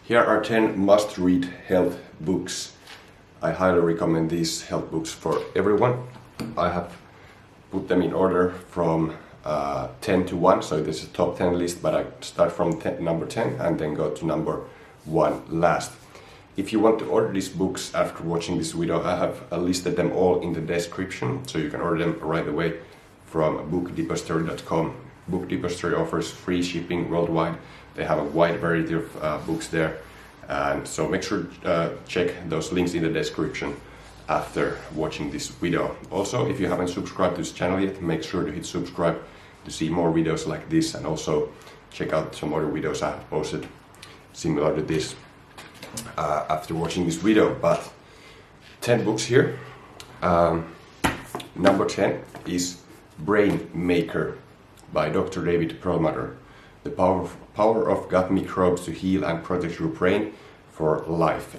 Here are 10 must-read health books. I highly recommend these health books for everyone. I have put them in order from 10 to 1, so this is a top 10 list, but I start from number 10 and then go to number 1 last. If you want to order these books after watching this video, I have listed them all in the description, so you can order them right away from bookdepository.com. Book Depository offers free shipping worldwide. They have a wide variety of books there, and so make sure to check those links in the description after watching this video. Also, if you haven't subscribed to this channel yet, make sure to hit subscribe to see more videos like this, and also check out some other videos I have posted similar to this after watching this video. But 10 books here. Number 10 is Brain Maker by Dr. David Perlmutter. The power of gut microbes to heal and protect your brain for life.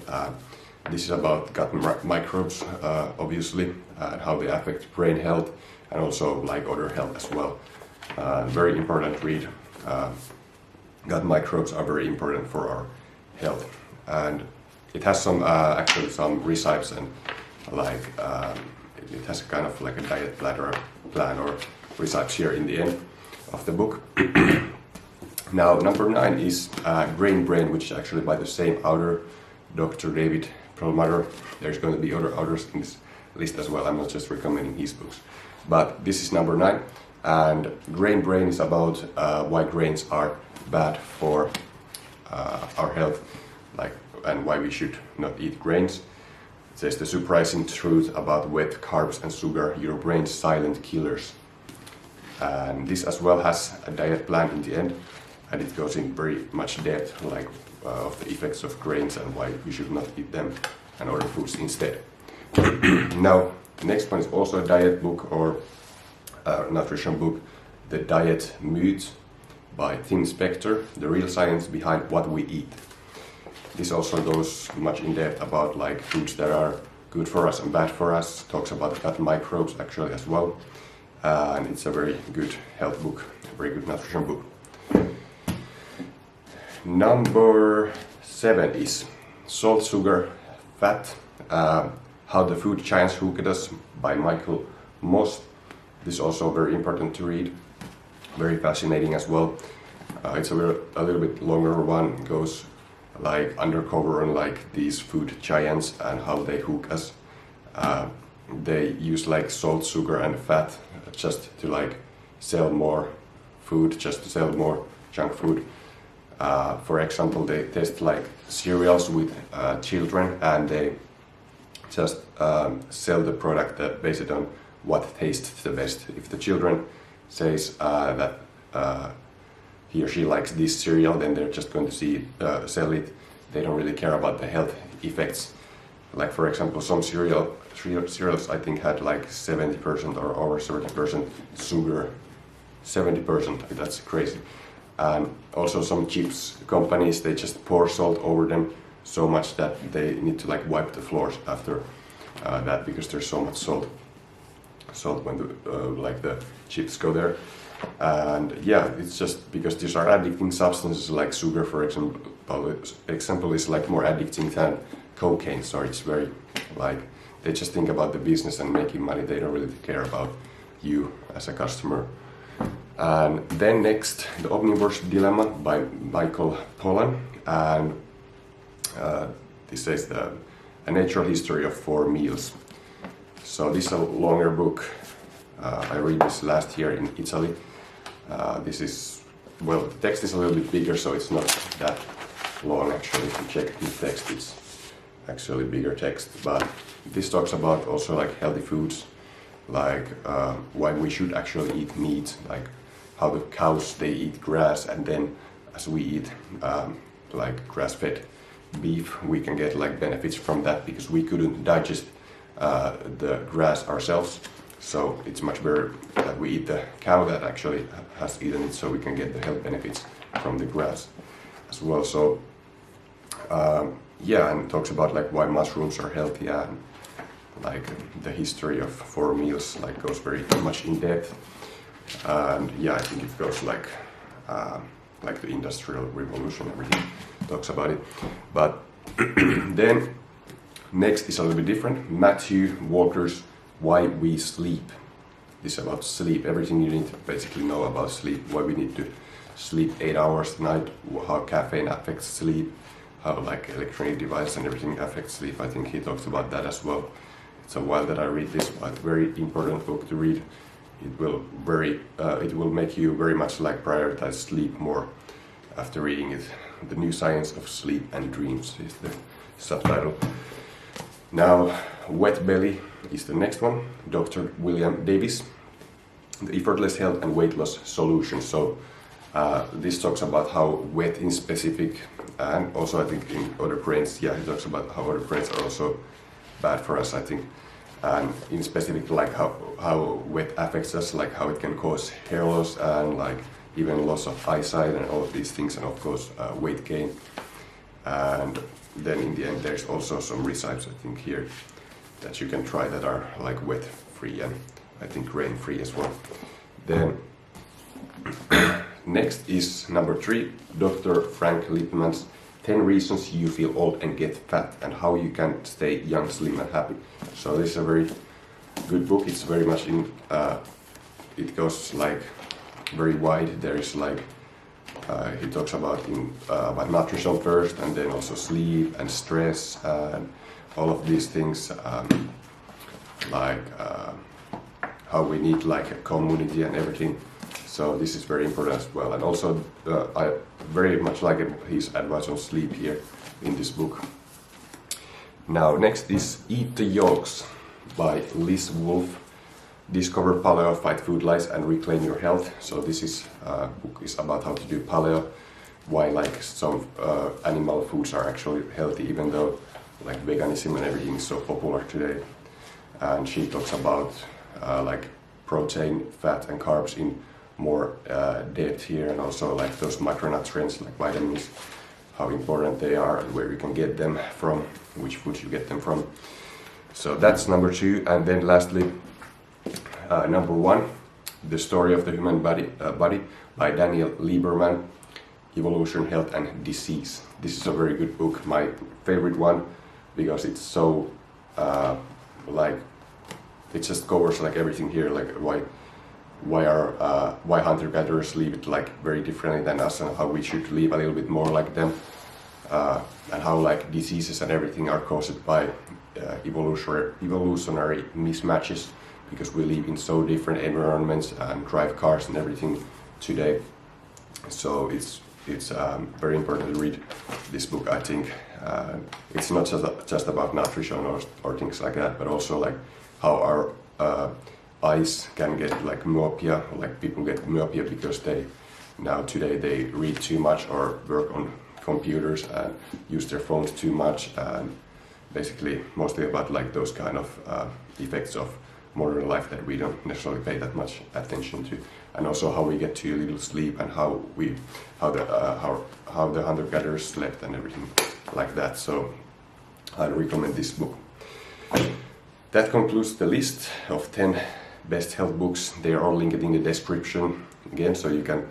This is about gut microbes, obviously, and how they affect brain health and also like other health as well. Very important read. Gut microbes are very important for our health, and it has some actually some recipes, and like it has kind of like a diet plan or recipes here in the end of the book. Now, number 9 is Brain, which is actually by the same author, Dr. David Perlmutter. There's going to be other authors in this list as well. I'm not just recommending his books, but this is number 9. And Brain is about why grains are bad for our health, like, and why we should not eat grains. It says the surprising truth about wet carbs and sugar, your brain's silent killers. And this as well has a diet plan in the end, and it goes in very much depth, like of the effects of grains and why you should not eat them and other foods instead. Now, the next one is also a diet book or nutrition book, The Diet Myth by Tim Spector, the real science behind what we eat. This also goes much in depth about like foods that are good for us and bad for us, talks about gut microbes actually as well. And it's a very good health book, a very good nutrition book. Number 7 is Salt, Sugar, Fat, How the Food Giants Hooked Us by Michael Moss. This is also very important to read, very fascinating as well. It's a little bit longer one, goes like undercover on like these food giants and how they hook us. They use like salt, sugar and fat just to like sell more food, just to sell more junk food. For example, they test like cereals with children, and they just sell the product based on what tastes the best. If the children says that he or she likes this cereal, then they're just going to sell it. They don't really care about the health effects. Like for example, some cereals I think had like 70% or over 70% sugar. 70%, that's crazy. And also some chips companies, they just pour salt over them so much that they need to like wipe the floors after that, because there's so much salt when the chips go there. And yeah, it's just because these are addicting substances, like sugar for example is like more addicting than cocaine. So it's very like they just think about the business and making money. They don't really care about you as a customer. And then next, The Omnivore's Dilemma by Michael Pollan, and this says a natural history of 4 meals. So this is a longer book. I read this last year in Italy. This is, well, the text is a little bit bigger, so it's not that long actually. If you check the text, it's actually bigger text. But this talks about also like healthy foods, like why we should actually eat meat, like how the cows, they eat grass, and then as we eat like grass-fed beef, we can get like benefits from that because we couldn't digest the grass ourselves. So it's much better that we eat the cow that actually has eaten it, so we can get the health benefits from the grass as well. So yeah, and it talks about like why mushrooms are healthy, and like the history of 4 meals, like goes very much in depth. And yeah, I think it goes like the Industrial Revolution, everything talks about it. But then next is a little bit different. Matthew Walker's Why We Sleep. This is about sleep, everything you need to basically know about sleep, why we need to sleep 8 hours a night, how caffeine affects sleep, how like electronic devices and everything affects sleep. I think he talks about that as well. It's a while that I read this, but very important book to read. It will make you very much like prioritize sleep more after reading it. The New Science of Sleep and Dreams is the subtitle. Now, Wet Belly is the next one. Dr. William Davis, The Effortless Health and Weight Loss Solution. So this talks about how wet in specific, and also I think in other grains, he talks about how other grains are also bad for us, I think. And in specific, like how wet affects us, like how it can cause hair loss and like even loss of eyesight and all of these things, and of course weight gain. And then in the end there's also some recipes I think here that you can try that are like wet free and I think grain free as well. Then next is number 3, Dr. Frank Lippmann's 10 Reasons You Feel Old and Get Fat and How You Can Stay Young, Slim and Happy. So this is a very good book. It's very much in, it goes like very wide. There is like, he talks about nutrition first and then also sleep and stress and all of these things, like how we need like a community and everything. So this is very important as well. And also I very much like his advice on sleep here in this book. Now next is Eat the Yolks by Liz Wolfe. Discover paleo, fight food lies and reclaim your health. So this is book is about how to do paleo, why like some animal foods are actually healthy even though like veganism and everything is so popular today. And she talks about like protein, fat and carbs in more depth here, and also like those micronutrients like vitamins, how important they are and where you can get them from, which foods you get them from. So that's number 2. And then lastly, number 1, The Story of the Human Body by Daniel Lieberman, Evolution, Health and Disease. This is a very good book, my favorite one, because it's so like it just covers like everything here, like why hunter-gatherers live it like very differently than us and how we should live a little bit more like them, and how like diseases and everything are caused by evolutionary mismatches, because we live in so different environments and drive cars and everything today. So it's very important to read this book, I think. It's not just about nutrition or things like that, but also like how our eyes can get like myopia, like people get myopia because today they read too much or work on computers and use their phones too much, and basically mostly about like those kind of effects of modern life that we don't necessarily pay that much attention to, and also how we get too little sleep and how the hunter-gatherers slept and everything like that. So I recommend this book. That concludes the list of 10 best health books. They are all linked in the description again, so you can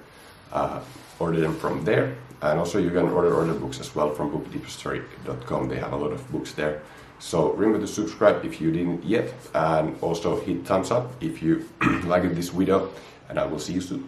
order them from there. And also you can order other books as well from bookdepository.com. They have a lot of books there. So remember to subscribe if you didn't yet, and also hit thumbs up if you liked this video, and I will see you soon.